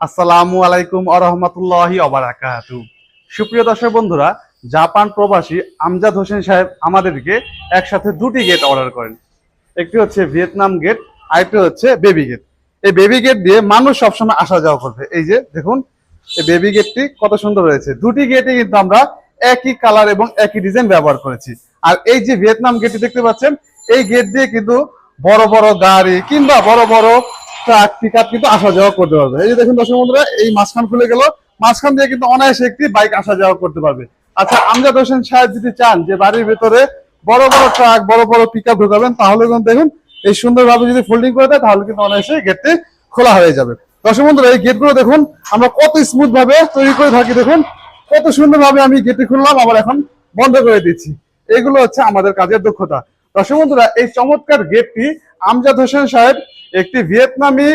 আসসালামু আলাইকুম ওয়া রাহমাতুল্লাহি ওয়া বারাকাতুহু। সুপ্রিয় দর্শক বন্ধুরা, জাপান প্রবাসী আমজাদ হোসেন সাহেব আমাদেরকে একসাথে দুটি গেট অর্ডার করেন। একটি হচ্ছে ভিয়েতনাম গেট, আরেকটি হচ্ছে বেবি গেট। এই বেবি গেট দিয়ে মানুষ সবসময় আসা যাওয়া করবে। এই যে দেখুন, এই বেবি গেটটি কত সুন্দর হয়েছে। দুটি গেটে কিন্তু আমরা একই কালার এবং একই ডিজাইন ব্যবহার করেছি। আর এই যে ভিয়েতনাম গেটটি দেখতে পাচ্ছেন, এই গেট দিয়ে কিন্তু বড় বড় গাড়ি কিংবা বড় বড় ট্রাক পিকআপ কিন্তু আসা যাওয়া করতে পারবে। এই যে দেখুন দর্শক বন্ধুরা, এই মাঝখান খুলে গেল, মাঝখান দিয়ে কিন্তু অনায়াসে একটি বাইক আসা যাওয়া করতে পারবে। আচ্ছা, আমজাদ হোসেন সাহেব যদি চান যে বাড়ির ভেতরে বড় বড় ট্রাক বড় বড় পিকআপ ঢোকাবেন, তাহলে কিন্তু দেখুন এই সুন্দরভাবে যদি ফোল্ডিং করে দেয়, তাহলে কিন্তু অনায়াসে গেটটি খোলা হয়ে যাবে। দর্শক বন্ধুরা, এই গেটগুলো দেখুন আমরা কত স্মুথ ভাবে তৈরি করে থাকি। দেখুন কত সুন্দরভাবে আমি গেটটি খুললাম, আবার এখন বন্ধ করে দিচ্ছি। এগুলো হচ্ছে আমাদের কাজের দক্ষতা। দর্শক বন্ধুরা, এই চমৎকার গেটটি আমজাদ হোসেন সাহেব একটি ভিয়েতনামি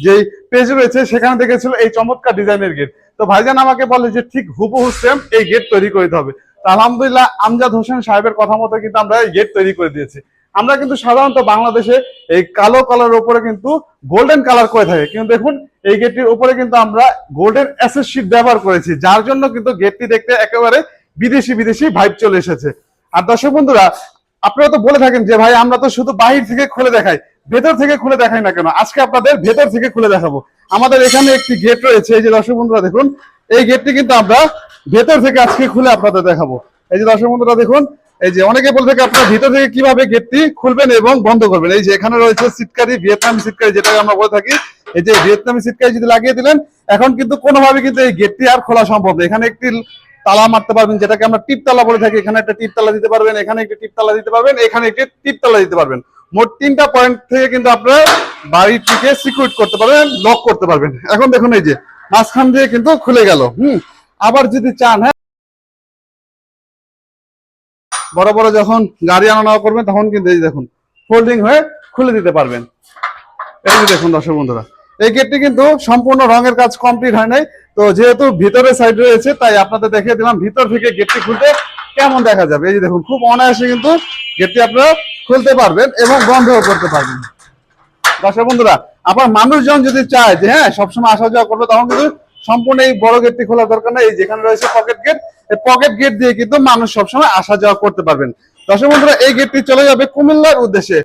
যে পেজ রয়েছে সেখানে দেখেছিল এই চমৎকার ডিজাইনের গেট। তো ভাইজান আমাকে বলে যে ঠিক হুবহু সেম এই গেট তৈরি করতে হবে। তো আলহামদুলিল্লাহ, আমজাদ হোসেন সাহেবের কথা মতো কিন্তু আমরা এই গেট তৈরি করে দিয়েছি। আমরা কিন্তু সাধারণত বাংলাদেশে এই কালো কালার উপরে কিন্তু গোল্ডেন কালার করে থাকি, কিন্তু দেখুন এই গেটটির উপরে কিন্তু আমরা গোল্ডেন অ্যাসেস শীট ব্যবহার করেছি, যার জন্য কিন্তু গেটটি দেখতে একেবারে বিদেশি বিদেশি ভাইব চলে এসেছে। আর দর্শক বন্ধুরা, আপনারা তো বলে থাকেন যে ভাই আমরা তো শুধু বাহির থেকে খুলে দেখাই, ভেতর থেকে খুলে দেখাই না কেন? আজকে আপনাদের ভেতর থেকে খুলে দেখাবো। আমাদের এখানে একটি গেট রয়েছে, এই যে দর্শক বন্ধুরা দেখুন, এই গেটটি কিন্তু আমরা ভেতর থেকে আজকে খুলে আপনাদের দেখাবো। এই যে দর্শক বন্ধুরা দেখুন, এই যে অনেকে বলে থাকে আপনারা ভিতর থেকে কিভাবে গেটটি খুলবেন এবং বন্ধ করবেন। এই যে এখানে রয়েছে সিটকারি, ভিয়েতনামি সিটকারি যেটাকে আমরা বলে থাকি। এই যে ভিয়েতনামি সিটকারি যদি লাগিয়ে দিলেন, এখন কিন্তু কোনোভাবে কিন্তু এই গেটটি আর খোলা সম্ভব না। এখানে একটি তালা মারতে পারবেন, যেটাকে আমরা টিপ তালা বলে থাকি। এখানে একটা টিপ তালা দিতে পারবেন, এখানে একটি টিপ তালা দিতে পারবেন, এখানে একটি টিপ তালা দিতে পারবেন। মোট 3টা পয়েন্ট থেকে কিন্তু আপনারা বাড়িটিকে সিকিউর করতে পারবেন, লক করতে পারবেন। এখন দেখুন এই যে মাঝখান দিয়ে কিন্তু খুলে গেল। আবার যদি চান, হ্যাঁ, বড় বড় যখন গাড়ি আনা নেওয়া করবেন, তখন কিন্তু এই দেখুন ফোল্ডিং হয়ে খুলে দিতে পারবেন। এই যে দেখুন দর্শক বন্ধুরা, এই গেটটি কিন্তু সম্পূর্ণ রঙের কাজ কমপ্লিট হয় নাই। তো যেহেতু ভিতরের সাইড রয়েছে, তাই আপনাদের দেখিয়ে দিলাম ভিতর থেকে গেটটি খুলতে কেমন দেখা যাবে। এই যে দেখুন, খুব অনায়াসে কিন্তু গেটটি আপনারা খুলতে পারবেন এবং বন্ধও করতে পারবেন। দর্শক বন্ধুরা, আবার মানুষজন যদি চায় যে হ্যাঁ সবসময় আসা যাওয়া করবে, তখন কিন্তু সম্পূর্ণ এই বড় গেটটি খোলার দরকার নেই। এই যেখানে রয়েছে পকেট গেট, এই পকেট গেট দিয়ে কিন্তু মানুষ সবসময় আসা যাওয়া করতে পারবেন। দর্শক বন্ধুরা, এই গেটটি চলে যাবে কুমিল্লার উদ্দেশ্যে।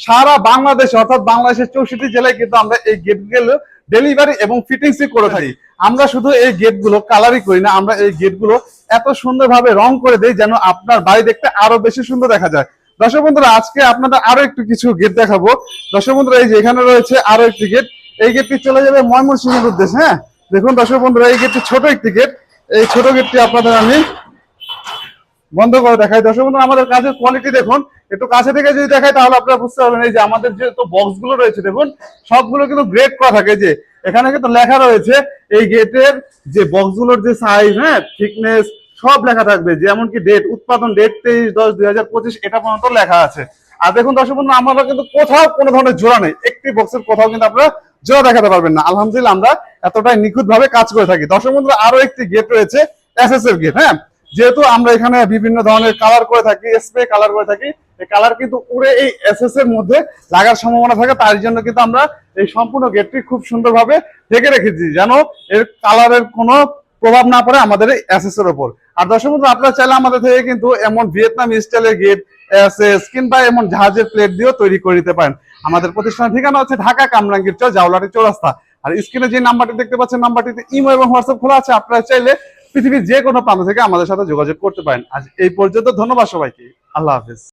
সারা বাংলাদেশে অর্থাৎ বাংলাদেশের 64 জেলায় কিন্তু আমরা এই গেটগুলো ডেলিভারি এবং ফিটিংস করে থাকি। আমরা শুধু এই গেটগুলো কালারই করি না, আমরা এই গেটগুলো এত সুন্দরভাবে রং করে দেই যেন আপনার বাড়ি দেখতে আরো বেশি সুন্দর দেখা যায়। দর্শক বন্ধুরা, আজকে আপনাদের আরো একটু কিছু গেট দেখাবো। দর্শক বন্ধুরা, এই যে এখানে রয়েছে আরো একটি গেট। এই গেটটি চলে যাবে ময়মনসিংহের উদ্দেশ্যে। হ্যাঁ, দেখুন দর্শক বন্ধুরা, এই গেটটি ছোট একটি গেট। এই ছোট গেটটি আপনাদের আমি বন্ধ করে দেখাই। দর্শক বন্ধুরা, আমাদের কাজের কোয়ালিটি দেখুন, একটু কাছে থেকে যদি দেখাই তাহলে আপনারা বুঝতে পারবেন। এই যে আমাদের যে বক্স গুলো রয়েছে দেখুন, সবগুলো কিন্তু গ্রেড করা থাকে। যে এখানে কিন্তু লেখা রয়েছে এই গেটের যে বক্স গুলোর যে সাইজ, হ্যাঁ, থিকনেস সব লেখা থাকবে। যেমন কি ডেট, উৎপাদন ডেট 23/10/2025 এটা পর্যন্ত লেখা আছে। আর দেখুন দর্শক বন্ধুরা, আমরা কিন্তু কোথাও কোনো ধরনের জোড়া নেই, একটি বক্সের কোথাও কিন্তু আপনারা জোড়া দেখাতে পারবেন না। আলহামদুলিল্লাহ, আমরা এতটাই নিখুঁত ভাবে কাজ করে থাকি। দর্শক বন্ধুরা, আরো একটি গেট রয়েছে এসএসএফ গেট। হ্যাঁ, যেহেতু আমরা এখানে বিভিন্ন ধরনের কালার করে থাকি, স্প্রে কালার করে থাকি, এই কালার কিন্তু উড়ে এই এসএস এর মধ্যে লাগার সম্ভাবনা থাকে। তার জন্য কিন্তু আমরা এই সম্পূর্ণ গেটটি খুব সুন্দরভাবে ঢেকে রেখেছি, যেন এর কালারের কোনো প্রভাব না পড়ে আমাদের এই এসএস এর উপর। আর দর্শক বন্ধু, আপনারা চাইলে আমাদের থেকে কিন্তু এমন ভিয়েতনাম স্টাইলের গেট, এসএস কিংবা এমন জাহাজের প্লেট দিয়েও তৈরি করে দিতে পারেন। আমাদের প্রতিষ্ঠানের ঠিকানা হচ্ছে ঢাকা কামরাঙ্গীর চর, জাউলাটি চৌরাস্তা। আর স্ক্রিনে যে নাম্বারটি দেখতে পাচ্ছেন, নাম্বারটিতে ইমো এবং হোয়াটসঅ্যাপ খোলা আছে। আপনারা চাইলে পৃথিবীর যে কোনো প্রান্ত থেকে আমাদের সাথে যোগাযোগ করতে পারেন। আজ এই পর্যন্ত, ধন্যবাদ সবাইকে। আল্লাহ হাফেজ।